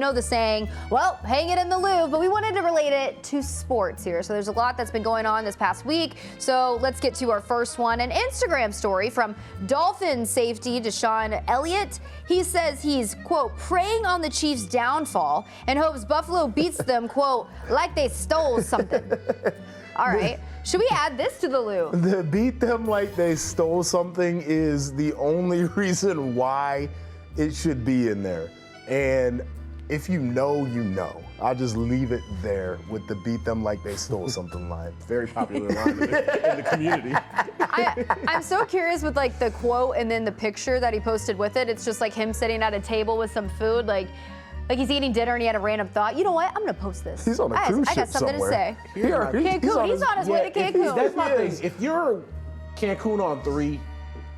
know the saying, well, hang it in the Louvre, but we wanted to relate it to sports here. So there's a lot that's been going on this past week. So let's get to our first one, an Instagram story from Dolphin safety Deshaun Elliott. He says he's, quote, preying on the Chiefs' downfall and hopes Buffalo beats them, quote, like they stole something. All right. Should we add this to the Louvre? The beat them like they stole something is the only reason why it should be in there. And if you know, you know. I'll just leave it there with the beat them like they stole something line. Very popular line in the community. I'm so curious with like the quote and then the picture that he posted with it. It's just like him sitting at a table with some food, like he's eating dinner and he had a random thought. You know what? I'm gonna post this. He's on a cruise ship I got something somewhere. to say. Cancun. He's on his way to Cancun. That's my thing. If you're Cancun on 3,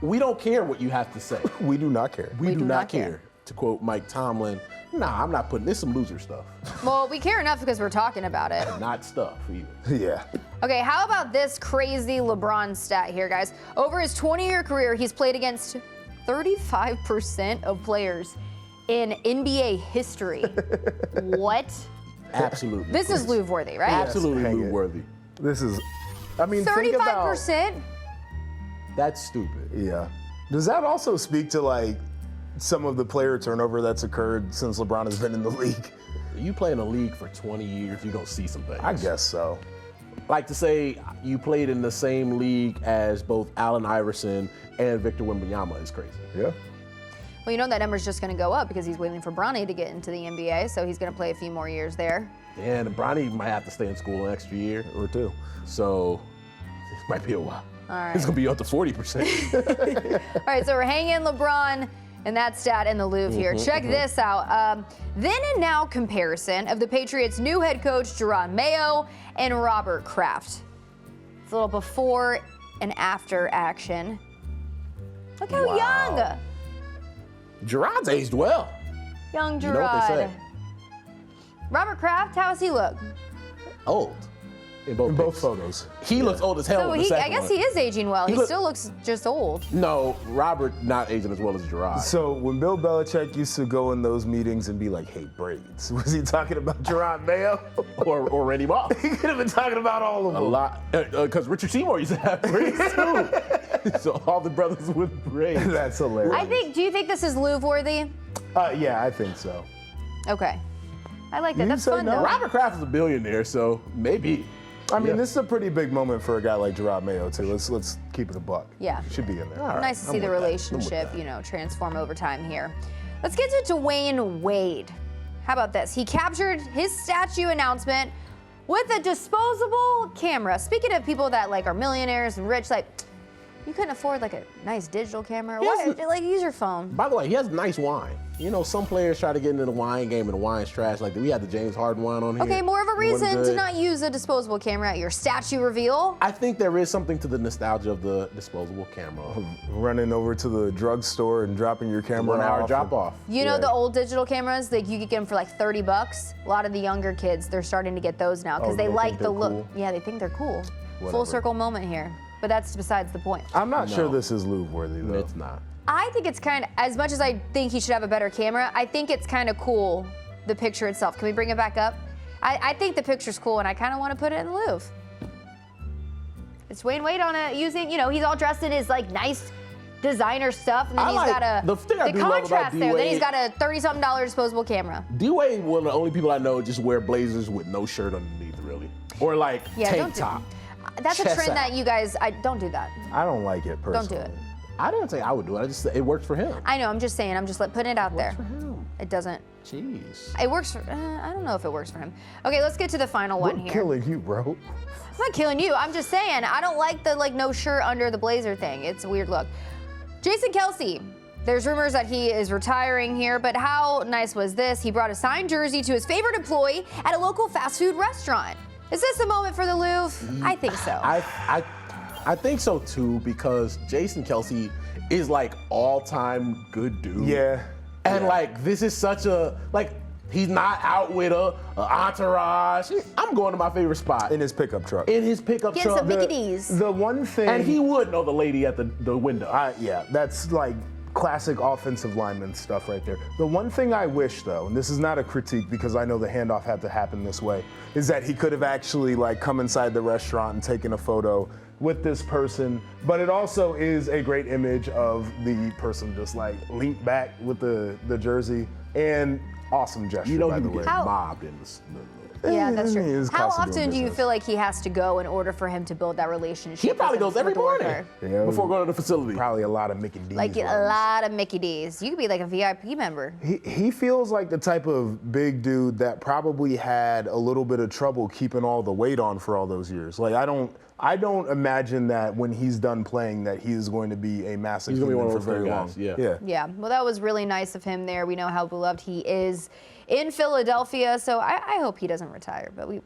we don't care what you have to say. We do not care. We do not care. To quote Mike Tomlin, nah, I'm not putting this some loser stuff. Well, we care enough because we're talking about it. Not stuff either. Yeah. Okay, how about this crazy LeBron stat here, guys? Over his 20-year career, he's played against 35% of players in NBA history. What? Absolutely. This is Louvre worthy, right? Absolutely Hang it. Louvre worthy. This is, I mean, think about. 35%? That's stupid. Yeah. Does that also speak to like some of the player turnover that's occurred since LeBron has been in the league? You play in a league for 20 years, you're gonna see some things. I guess so. Like to say you played in the same league as both Allen Iverson and Victor Wembanyama is crazy. Yeah. Well, you know that number's just going to go up because he's waiting for Bronny to get into the NBA, so he's going to play a few more years there. Yeah, and Bronny might have to stay in school an extra year Or two. so it might be a while. All right. It's gonna be up to 40%. All right, so we're hanging LeBron and that stat in the Louvre here. Check this out. Then and now comparison of the Patriots' new head coach, Jerome Mayo, and Robert Kraft. It's a little before and after action. Look how Wow. young. Gerard's aged well. Young You know what they Gerard. say. Robert Kraft, how does he look? Old. In both, In both pics. photos. He looks old as hell So in the I second guess one. he is aging well. He look- still looks just old. No, Robert not aging as well as Gerard. So when Bill Belichick used to go in those meetings and be like, hey, braids, was he talking about Jerome Mayo? or Randy Moss. He could have been talking about all of A them. lot, because Richard Seymour used to have braids too. So all the brothers with braids. That's hilarious. Do you think this is Louvre worthy? Yeah, I think so. Okay. I like that. You That's say fun no? though. Robert Kraft is a billionaire, so maybe. I mean, Yeah. this is a pretty big moment for a guy like Jerome Mayo, too. Let's keep it a buck. Yeah. Should be in there. All right, Nice to I'm see the with that. I'm with relationship, that. transform over time here. Let's get to Dwayne Wade. How about this? He captured his statue announcement with a disposable camera. Speaking of people that are millionaires and rich, you couldn't afford a nice digital camera. Yes. What? Use your phone. By the way, he has nice wine. Some players try to get into the wine game and the wine's trash. Like we had the James Harden wine on here. Okay, more of a It wasn't reason to good. not use a disposable camera at your statue reveal. I think there is something to the nostalgia of the disposable camera. Running over to the drugstore and dropping your camera 1 hour off. drop off. You know Yeah. the old digital cameras, you could get them for $30. A lot of the younger kids, they're starting to get those now because Oh, they they like think the they're look. cool? Yeah, they think they're cool. Full Whatever. circle moment here, but that's besides the point. I'm not sure No. this is Louvre worthy, though. It's not. I think it's as much as I think he should have a better camera, I think it's kind of cool, the picture itself. Can we bring it back up? I think the picture's cool and I kind of want to put it in the Louvre. It's Dwayne Wade he's all dressed in his nice designer stuff, and then I he's like- got the thing I do love about contrast there. Then he's D-Wade- got a $30-something disposable camera. D-Wade, one of the only people I know just wear blazers with no shirt underneath, really. Or Yeah, tank don't do- top. That's a Chest trend out. that you guys, don't do that. I don't like it Don't personally. do it. I didn't say I would do it. I just said it works for him. I know, I'm just saying, putting it out there. For him. It doesn't. Jeez. It works for, I don't know if it works for him. Okay, let's get to the final one We're here. killing you, bro. I'm not killing you. I'm just saying, I don't like the no shirt under the blazer thing. It's a weird look. Jason Kelsey. There's rumors that he is retiring here, but how nice was this? He brought a signed jersey to his favorite employee at a local fast food restaurant. Is this a moment for the Louvre? I think so. I think so too, because Jason Kelsey is all-time good dude. Yeah. And this is such a he's not out with a entourage. I'm going to my favorite spot. In his pickup truck. In his pickup Getting truck. some Mickey D's. The one thing. And he would know the lady at the window. Yeah, that's classic offensive lineman stuff right there. The one thing I wish, though, and this is not a critique because I know the handoff had to happen this way, is that he could have actually like come inside the restaurant and taken a photo with this person. But it also is a great image of the person just like leaned back with the jersey, and awesome gesture, You know by he the would way. get mobbed in this. Yeah, that's true. It's How cost of doing often do you business. feel like he has to go in order for him to build that relationship? He probably with goes every the morning worker? Yeah, before going to the facility. Probably a lot of Mickey D's. Like a runs. lot of Mickey D's. You could be like a VIP member. He feels like the type of big dude that probably had a little bit of trouble keeping all the weight on for all those years. Like I don't imagine that when he's done playing that he is going to be a massive He's gonna be human one of for those very guys, long. yeah. Yeah, well, that was really nice of him there. We know how beloved he is in Philadelphia, so I hope he doesn't retire, but we